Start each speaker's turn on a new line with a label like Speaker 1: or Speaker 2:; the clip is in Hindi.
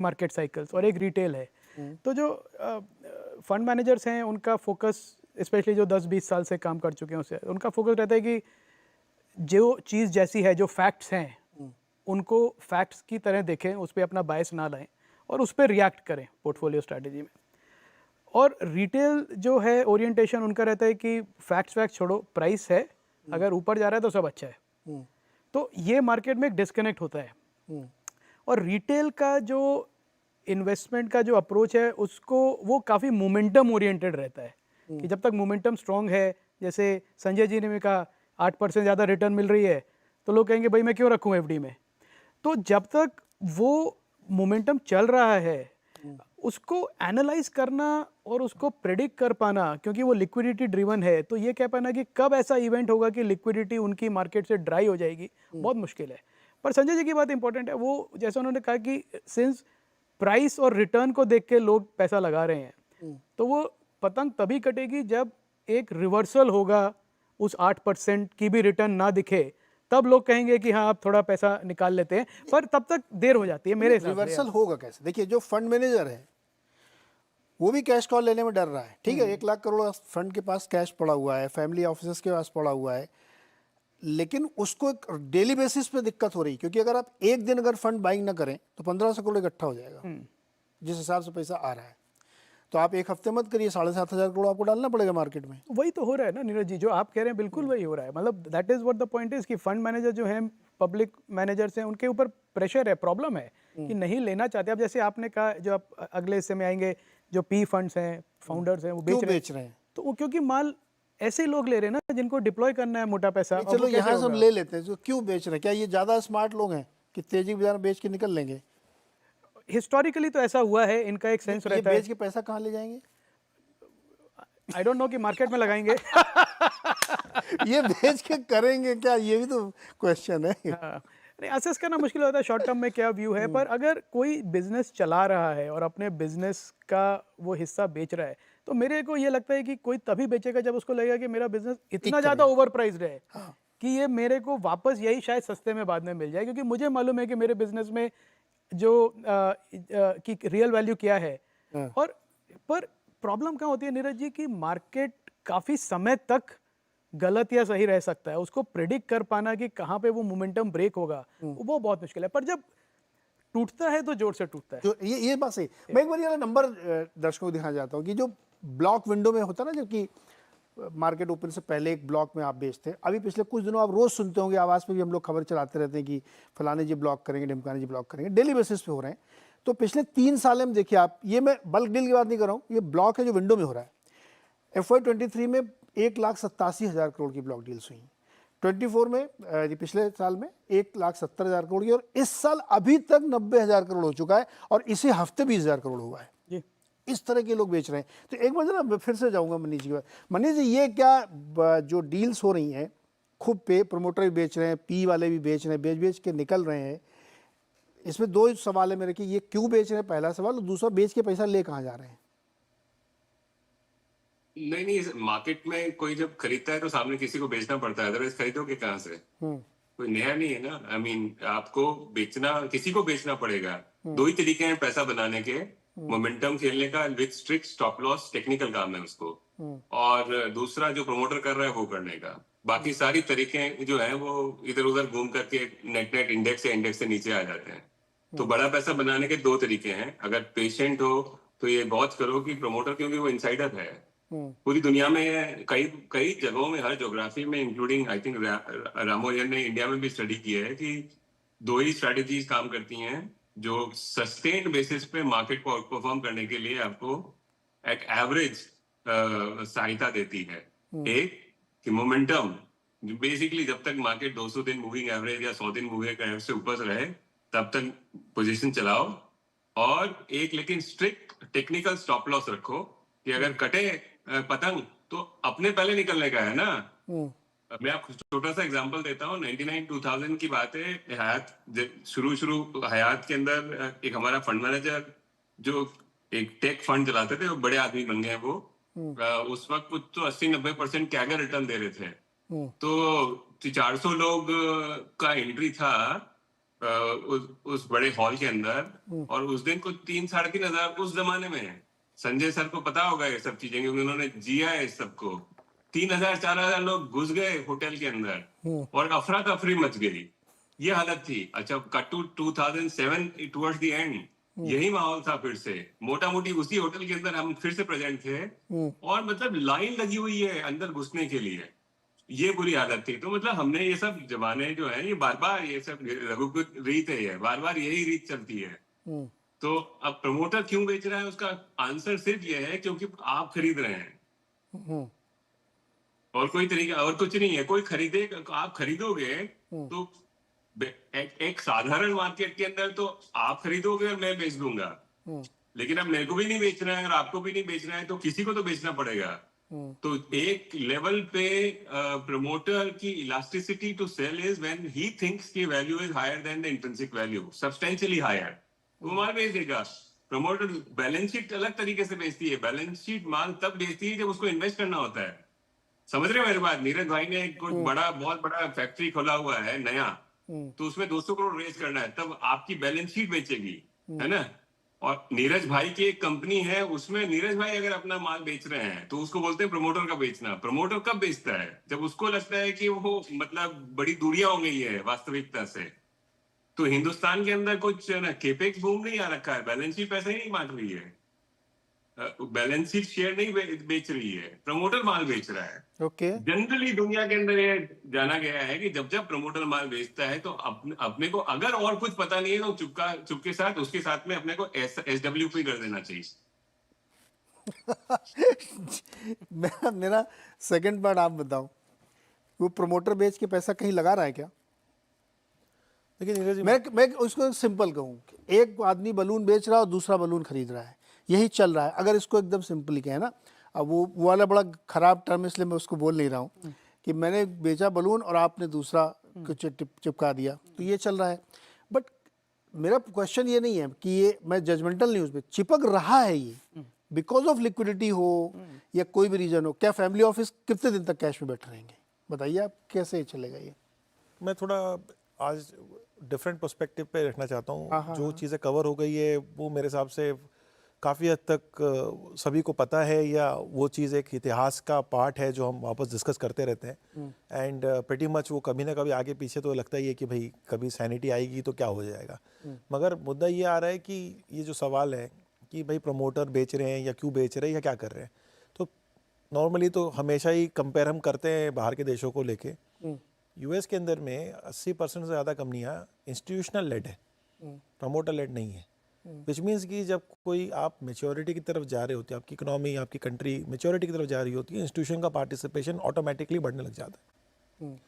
Speaker 1: मार्केट साइकिल्स और एक रिटेल है। तो जो फंड मैनेजर्स हैं उनका फोकस, स्पेशली जो 10-20 साल से काम कर चुके हैं उससे, उनका फोकस रहता है कि जो चीज़ जैसी है, जो फैक्ट्स हैं उनको फैक्ट्स की तरह देखें, उस पर अपना बायस ना लाएं और उस पर रिएक्ट करें पोर्टफोलियो स्ट्रैटेजी में। और रिटेल जो है ओरिएंटेशन उनका रहता है कि फैक्ट्स छोड़ो, प्राइस है, अगर ऊपर जा रहा है तो सब अच्छा है। तो ये मार्केट में एक डिस्कनेक्ट होता है। और रिटेल का जो इन्वेस्टमेंट का जो अप्रोच है उसको, वो काफ़ी मोमेंटम ओरिएंटेड रहता है कि जब तक मोमेंटम स्ट्रांग है, जैसे संजय जी ने भी कहा 8% ज़्यादा रिटर्न मिल रही है तो लोग कहेंगे भाई मैं क्यों रखूँ एफडी में। तो जब तक वो मोमेंटम चल रहा है उसको एनालाइज करना और उसको प्रेडिक्ट कर पाना, क्योंकि वो लिक्विडिटी ड्रिवन है, तो ये कह पाना कि कब ऐसा इवेंट होगा कि लिक्विडिटी उनकी मार्केट से ड्राई हो जाएगी, बहुत मुश्किल है। पर संजय जी की बात इंपॉर्टेंट है, वो जैसे उन्होंने कहा कि सिंस प्राइस और रिटर्न को देख के लोग पैसा लगा रहे हैं, तो वो पतंग तभी कटेगी जब एक रिवर्सल होगा, उस 8% की भी रिटर्न ना दिखे, तब लोग कहेंगे कि हाँ आप थोड़ा पैसा निकाल लेते हैं, पर तब तक देर हो जाती है मेरे हिसाब से।
Speaker 2: रिवर्सल होगा कैसे? देखिए, जो फंड मैनेजर है वो भी कैश कॉल लेने में डर रहा है, ठीक है, 1 लाख करोड़ फंड के पास कैश पड़ा हुआ है, फैमिली ऑफिसर्स के पास पड़ा हुआ है, लेकिन उसको डेली बेसिस पे दिक्कत हो रही है, क्योंकि अगर आप एक दिन अगर फंड बाइंग ना करें तो 1500 करोड़ इकट्ठा हो जाएगा जिस हिसाब से पैसा आ रहा है। तो आप एक हफ्ते मत करिए, 7,500 करोड़ आपको डालना पड़ेगा मार्केट में।
Speaker 1: वही तो हो रहा है ना नीरज जी, जो आप कह रहे हैं बिल्कुल वही हो रहा है। मतलब that is what the point is कि फंड मैनेजर जो हैं, पब्लिक मैनेजर्स हैं, उनके ऊपर प्रेशर है, प्रॉब्लम है कि नहीं लेना चाहते। अब जैसे आपने कहा, जो आप अगले हिस्से में आएंगे, जो पी फंड्स हैं, फाउंडर्स हैं, वो बेच रहे हैं, तो वो क्योंकि माल ऐसे ही लोग ले रहे हैं ना जिनको डिप्लॉय करना है मोटा पैसा।
Speaker 2: चलो यहाँ से हम ले लेते हैं, तो क्यों बेच रहे हैं? क्या ये ज़्यादा स्मार्ट लोग हैं कि तेजी बाजार में बेच के निकल लेंगे?
Speaker 1: हिस्टोरिकली तो ऐसा हुआ है, इनका एक सेंस रहता है।
Speaker 2: बेच के पैसा कहाँ ले जाएंगे?
Speaker 1: आई डोंट नो कि मार्केट में लगाएंगे।
Speaker 2: ये बेच के करेंगे क्या, ये भी तो क्वेश्चन है।
Speaker 1: नहीं, असेस करना मुश्किल होता है शॉर्ट टर्म में क्या व्यू है, पर अगर कोई बिजनेस चला रहा है और अपने बिजनेस का वो हिस्सा बेच रहा है, तो मेरे को ये लगता है कि कोई तभी बेचेगा जब उसको लगेगा कि मेरा बिजनेस इतना ज़्यादा ओवर प्राइस्ड है कि ये मेरे को वापस यही शायद सस्ते में बाद में मिल जाए, क्योंकि मुझे मालूम है कि मेरे बिजनेस में जो की रियल वैल्यू क्या है। और पर प्रॉब्लम क्या होती है नीरज जी की मार्केट काफ़ी समय तक गलत या सही रह सकता है, उसको प्रेडिक्ट कर पाना कि कहाँ पे वो मोमेंटम ब्रेक होगा वो बहुत मुश्किल है। पर जब टूटता है तो जोर से टूटता है।
Speaker 2: जो ये बात सही। मैं एक बार ये नंबर दर्शकों को दिखाना चाहता हूँ कि जो ब्लॉक विंडो में होता है ना, जबकि मार्केट ओपन से पहले एक ब्लॉक में आप बेचते हैं, अभी पिछले कुछ दिनों आप रोज सुनते होंगे, आवाज़ पे भी हम लोग खबर चलाते रहते हैं कि फलाने जी ब्लॉक करेंगे, ढिमकाने जी ब्लॉक करेंगे, डेली बेसिस पे हो रहे हैं। तो पिछले 3 साल में देखिए आप, ये मैं बल्क डील की बात नहीं कर रहा हूँ, ये ब्लॉक है जो विंडो में हो रहा है। FY23 में 1,87,000 करोड़ की ब्लॉक डील्स हुई, 24 में पिछले साल में 1,70,000 करोड़ की, और इस साल अभी तक 90,000 करोड़ हो चुका है, और इसी हफ्ते 20,000 करोड़ हुआ है। इस तरह के लोग बेच रहे हैं। तो एक बार जरा फिर से जाऊंगा मनीष जी के पास। मनीष जी, ये क्या जो डील्स हो रही हैं, खूब पे प्रमोटर भी बेच रहे हैं, पी वाले भी बेच रहे हैं, बेच के निकल रहे हैं, इसमें 2 सवाल है मेरे कि ये क्यों बेच रहे हैं, पहला सवाल, और दूसरा बेच के पैसा ले कहाँ जा रहे हैं?
Speaker 3: नहीं, मार्केट में कोई जब खरीदता है तो सामने किसी को बेचना पड़ता है, अदरवाइज खरीदोगे कहाँ से? कोई नया नहीं है ना। आई मीन आपको बेचना, किसी को बेचना पड़ेगा। 2 ही तरीके हैं पैसा बनाने के, मोमेंटम खेलने का with strict stop loss, technical काम है उसको, और दूसरा जो प्रमोटर कर रहा है वो करने का। बाकी सारी तरीके जो है वो इधर उधर घूम करके नेट इंडेक्स या इंडेक्स से नीचे आ जाते हैं। तो बड़ा पैसा बनाने के 2 तरीके हैं। अगर पेशेंट हो तो ये बहुत करो कि प्रमोटर, क्योंकि वो इनसाइडर है पूरी दुनिया में, कई जगहों में, हर ज्योग्राफी में, इंक्लूडिंग आई थिंक रामोयन ने इंडिया में भी स्टडी किया है कि 2 ही स्ट्रैटेजीज काम करती हैं जो सस्टेन्ड बेसिस पे मार्केट को आउट परफॉर्म करने के लिए आपको एक एवरेज सहायता देती है। एक कि मोमेंटम, बेसिकली जब तक मार्केट 200 दिन मूविंग एवरेज या 100 दिन मूविंग एवरेज से ऊपर रहे तब तक पोजीशन चलाओ, और एक लेकिन स्ट्रिक्ट टेक्निकल स्टॉप लॉस रखो कि अगर कटे पतंग तो अपने पहले निकलने का है ना। मैं आपको छोटा सा एग्जांपल देता हूँ। 99-2000 की बात है। हयात शुरू हयात के अंदर एक हमारा फंड मैनेजर जो एक टेक फंड चलाते थे, वो बड़े आदमी बन गए वो। उस वक्त कुछ तो 80-90% कैगर रिटर्न दे रहे थे। तो 400 लोग का एंट्री था उस बड़े हॉल के अंदर, और उस दिन कुछ 3-3,500 उस जमाने में, संजय सर को पता होगा ये सब चीजें क्योंकि उन्होंने जिया है इस सबको, 3,000-4,000 लोग घुस गए होटल के अंदर और अफरा तफरी मच गई, ये हालत थी। अच्छा, cut to 2007 towards the end, यही माहौल था फिर से, मोटा मोटी उसी होटल के अंदर हम फिर से प्रेजेंट थे, और मतलब लाइन लगी हुई है अंदर घुसने के लिए, ये बुरी हालत थी। तो मतलब हमने ये सब जमाने जो है, ये बार बार ये सब रघुकुल रीत है, ये बार बार यही रीत चलती है। तो अब प्रमोटर क्यों बेच रहा है, उसका आंसर सिर्फ ये है क्योंकि आप खरीद रहे हैं, और कोई तरीका और कुछ नहीं है। कोई खरीदे, आप खरीदोगे तो एक साधारण मार्केट के अंदर तो आप खरीदोगे और मैं बेच दूंगा, लेकिन अब मेरे को भी नहीं बेचना है और आपको भी नहीं बेचना है, तो किसी को तो बेचना पड़ेगा। तो एक लेवल पे प्रमोटर की elasticity to sell is when he thinks की value is higher than the intrinsic value, substantially higher, वो माल बेच देगा। प्रमोटर बैलेंस शीट अलग तरीके से बेचती है, बैलेंस शीट माल तब बेचती है जब उसको इन्वेस्ट करना होता है। समझ रहे हो मेरी बात? नीरज भाई ने एक कुछ बड़ा, बहुत बड़ा फैक्ट्री खोला हुआ है नया, तो उसमें 200 करोड़ रेज करना है, तब आपकी बैलेंस शीट बेचेगी, है ना। और नीरज भाई की एक कंपनी है, उसमें नीरज भाई अगर अपना माल बेच रहे हैं तो उसको बोलते हैं प्रमोटर का बेचना। प्रमोटर कब बेचता है? जब उसको लगता है कि वो मतलब बड़ी दूरियां हो गई है वास्तविकता से। तो हिंदुस्तान के अंदर कुछ ना केपेक्स बूम नहीं आ रखा है, बैलेंस शीट पैसा ही नहीं बांट रही है, बैलेंस शीट शेयर नहीं बेच रही है, प्रमोटर माल बेच रहा है। जनरली दुनिया के अंदर ये जाना गया है कि जब जब प्रमोटर माल बेचता है तो अपने को अगर और कुछ पता नहीं है तो चुपके साथ उसके साथ में अपने को SWP कर देना चाहिए।
Speaker 2: मेरा सेकंड पार्ट आप बताओ, वो प्रमोटर बेच के पैसा कहीं लगा रहा है क्या?
Speaker 4: देखिए नीरज जी,
Speaker 2: मैं उसको सिंपल कहूँ, एक आदमी बलून बेच रहा है और दूसरा बलून खरीद रहा है, यही चल रहा है। अगर इसको एकदम सिंपल कहें ना, अब वो वाला बड़ा खराब टर्म, इसलिए मैं उसको बोल नहीं रहा हूँ कि मैंने बेचा बलून और आपने दूसरा कुछ चिपका दिया, तो ये चल रहा है। बट मेरा क्वेश्चन ये नहीं है कि ये, मैं जजमेंटल नहीं, उसमें चिपक रहा है ये बिकॉज ऑफ लिक्विडिटी हो या कोई भी रीजन हो। क्या फैमिली ऑफिस कितने दिन तक कैश में बैठे रहेंगे? बताइए आप, कैसे चलेगा ये?
Speaker 4: मैं थोड़ा आज डिफरेंट पर्सपेक्टिव पे रखना चाहता हूँ। जो चीज़ें कवर हो गई है वो मेरे हिसाब से काफ़ी हद तक सभी को पता है, या वो चीज़ एक इतिहास का पार्ट है जो हम वापस डिस्कस करते रहते हैं। एंड प्रीटी मच वो कभी ना कभी आगे पीछे तो लगता ही है कि भाई कभी सैनिटी आएगी तो क्या हो जाएगा। मगर मुद्दा ये आ रहा है कि ये जो सवाल है कि भाई प्रमोटर बेच रहे हैं या क्यों बेच रहे हैं या क्या कर रहे हैं, तो नॉर्मली तो हमेशा ही कंपेयर हम करते हैं बाहर के देशों को लेके। यूएस के अंदर में 80% से ज़्यादा कंपनियां इंस्टीट्यूशनल लेड है, प्रमोटर लेड नहीं है। विच मीन्स कि जब कोई आप मेच्योरिटी की तरफ जा रहे होते हैं, आपकी इकोनॉमी, आपकी कंट्री मेच्योरिटी की तरफ जा रही होती है, इंस्टीट्यूशन का पार्टिसिपेशन ऑटोमेटिकली बढ़ने लग जाता है।